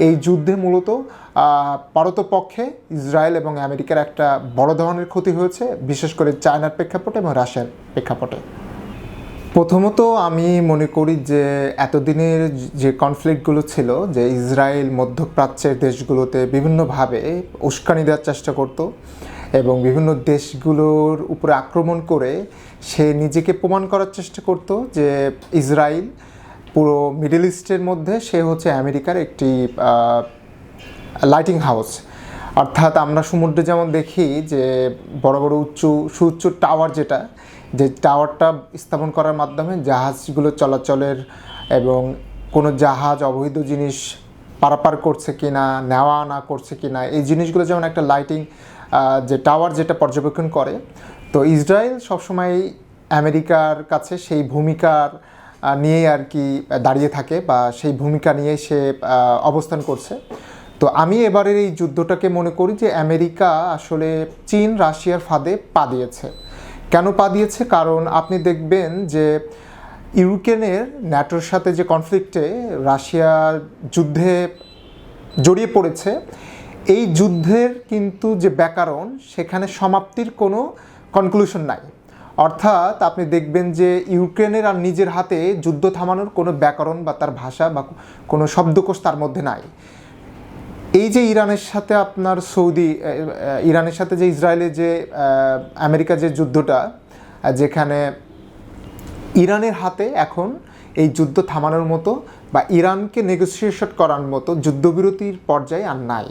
এই যুদ্ধে মূলত পারতপক্ষে ইসরায়েল এবং আমেরিকার একটা বড় ধরনের ক্ষতি হয়েছে, বিশেষ করে চায়নার প্রেক্ষাপটে এবং রাশিয়ার প্রেক্ষাপটে। প্রথমত আমি মনে করি যে এতদিনের যে কনফ্লিক্টগুলো ছিল, যে ইসরায়েল মধ্যপ্রাচ্যের দেশগুলোতে বিভিন্নভাবে উস্কানি দেওয়ার চেষ্টা করত এবং বিভিন্ন দেশগুলোর উপরে আক্রমণ করে সে নিজেকে প্রমাণ করার চেষ্টা করত যে ইসরায়েল পুরো মিডল ইস্টের মধ্যে সে হচ্ছে আমেরিকার একটি লাইটিং হাউস। অর্থাৎ আমরা সমুদ্রে যেমন দেখি যে বড় বড় সুউচ্চ টাওয়ার, যে টাওয়ারটা স্থাপন করার মাধ্যমে জাহাজগুলো চলাচলের এবং কোনো জাহাজ অবৈধ জিনিস পারাপার করছে কি না, নেওয়া না করছে কি না, এই জিনিসগুলো যেমন একটা লাইটিং যে টাওয়ার যেটা পর্যবেক্ষণ করে। তো ইসরায়েল সবসময় আমেরিকার কাছে সেই ভূমিকার নিয়েই আর কি দাঁড়িয়ে থাকে বা সেই ভূমিকা নিয়ে সে অবস্থান করছে। তো আমি এবারের এই যুদ্ধটাকে মনে করি যে আমেরিকা আসলে চীন রাশিয়ার ফাঁদে পা দিয়েছে। কেন পা দিয়েছে? কারণ আপনি দেখবেন যে ইউক্রেনের ন্যাটোর সাথে যে কনফ্লিক্টে রাশিয়া যুদ্ধে জড়িয়ে পড়েছে, এই যুদ্ধের কিন্তু যে ব্যাকরণ, সেখানে সমাপ্তির কোনো কনক্লুশন নাই। অর্থাৎ আপনি দেখবেন যে ইউক্রেনের আর নিজের হাতে যুদ্ধ থামানোর কোনো ব্যাকরণ বা তার ভাষা বা কোনো শব্দকোষ তার মধ্যে নাই। এই যে ইরানের সাথে ইরানের সাথে যে ইসরায়েলের যে আমেরিকা যে যুদ্ধটা, যেখানে ইরানের হাতে এখন এই যুদ্ধ থামানোর মতো বা ইরানকে নেগোসিয়েশন করার মতো যুদ্ধবিরতির পর্যায়ে আর নাই,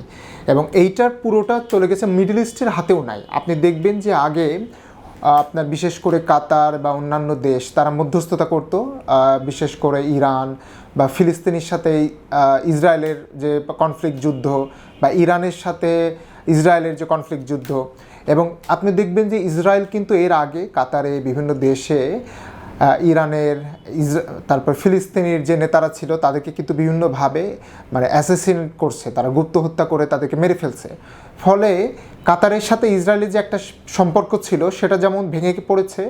এবং এইটার পুরোটা চলে গেছে মিডল ইস্টের হাতেও নাই। আপনি দেখবেন যে আগে আপনার বিশেষ করে কাতার বা অন্যান্য দেশ তারা মধ্যস্থতা করত, বিশেষ করে ইরান বা ফিলিস্তিনের সাথে ইসরায়েলের যে কনফ্লিক্ট যুদ্ধ বা ইরানের সাথে ইসরায়েলের যে কনফ্লিক্ট যুদ্ধ। এবং আপনি দেখবেন যে ইসরায়েল কিন্তু এর আগে কাতারে বিভিন্ন দেশে ইরানের তারপর ফিলিস্তিনের যে নেতারা ছিল তাদেরকে কিন্তু বিভিন্নভাবে মানে অ্যাসাসিনেট করছে, তারা গুপ্ত হত্যা করে তাদেরকে মেরে ফেলছে। ফলে কাতারের সাথে ইসরায়েলের যে একটা সম্পর্ক ছিল সেটা যেমন ভেঙে পড়েছে,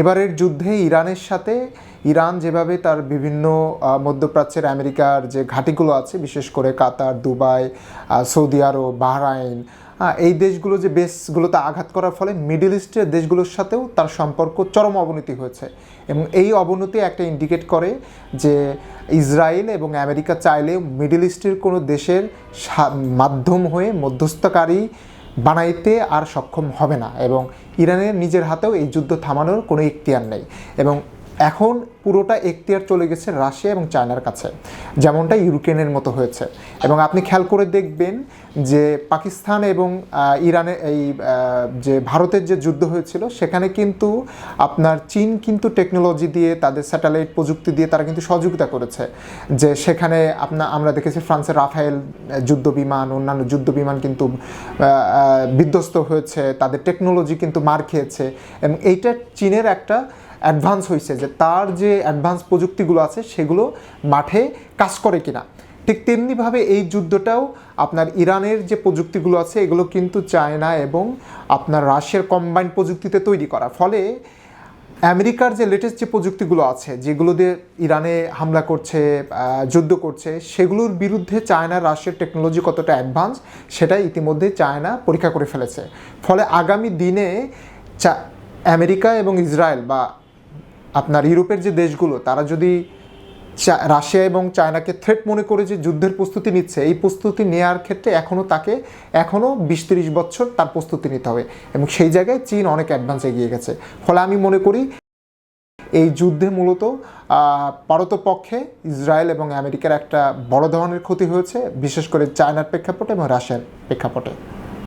এবারের যুদ্ধে ইরানের সাথে ইরান যেভাবে তার বিভিন্ন মধ্যপ্রাচ্যের আমেরিকার যে ঘাঁটিগুলো আছে, বিশেষ করে কাতার, দুবাই, সৌদি আরব, বাহরাইন, এই দেশগুলো যে বেসগুলোতে আঘাত করার ফলে মিডল ইস্টের দেশগুলোর সাথেও তার সম্পর্ক চরম অবনতি হয়েছে। এবং এই অবনতি একটা ইন্ডিকেট করে যে ইসরায়েল এবং আমেরিকা চাইলে মিডল ইস্টের কোনো দেশের মাধ্যম হয়ে মধ্যস্থকারী বানাইতে আর সক্ষম হবে না, এবং ইরানের নিজের হাতেও এই যুদ্ধ থামানোর কোনো এখতিয়ার নেই। এবং এখন পুরোটা এখতিয়ার চলে গেছে রাশিয়া এবং চায়নার কাছে, যেমনটা ইউক্রেনের মতো হয়েছে। এবং আপনি খেয়াল করে দেখবেন যে পাকিস্তান এবং ইরানের এই যে ভারতের যে যুদ্ধ হয়েছিল, সেখানে কিন্তু আপনার চীন কিন্তু টেকনোলজি দিয়ে, তাদের স্যাটেলাইট প্রযুক্তি দিয়ে তারা কিন্তু সহযোগিতা করেছে। যে সেখানে আমরা দেখেছি ফ্রান্সের রাফায়েল যুদ্ধ বিমান, অন্যান্য যুদ্ধ বিমান কিন্তু বিধ্বস্ত হয়েছে, তাদের টেকনোলজি কিন্তু মার খেয়েছে। এবং এইটা চীনের একটা অ্যাডভান্স হয়েছে, যে তার যে অ্যাডভান্স প্রযুক্তিগুলো আছে সেগুলো মাঠে কাজ করে কিনা। ঠিক তেমনিভাবে এই যুদ্ধটাও আপনার ইরানের যে প্রযুক্তিগুলো আছে এগুলো কিন্তু চায়না এবং আপনার রাশিয়ার কম্বাইন্ড প্রযুক্তিতে তৈরি করা। ফলে আমেরিকার যে লেটেস্ট যে প্রযুক্তিগুলো আছে, যেগুলো দিয়ে ইরানে হামলা করছে, যুদ্ধ করছে, সেগুলোর বিরুদ্ধে চায়না রাশিয়ার টেকনোলজি কতটা অ্যাডভান্স সেটাই ইতিমধ্যে চায়না পরীক্ষা করে ফেলেছে। ফলে আগামী দিনে আমেরিকা এবং ইসরায়েল বা আপনার ইউরোপের যে দেশগুলো, তারা যদি রাশিয়া এবং চায়নাকে থ্রেট মনে করে যে যুদ্ধের প্রস্তুতি নিচ্ছে, এই প্রস্তুতি নেওয়ার ক্ষেত্রে এখনও 20-30 বছর তার প্রস্তুতি নিতে হবে, এবং সেই জায়গায় চীন অনেক অ্যাডভান্স এগিয়ে গেছে। ফলে আমি মনে করি এই যুদ্ধে মূলত পারতপক্ষে ইসরায়েল এবং আমেরিকার একটা বড় ধরনের ক্ষতি হয়েছে, বিশেষ করে চায়নার প্রেক্ষাপটে এবং রাশিয়ার প্রেক্ষাপটে।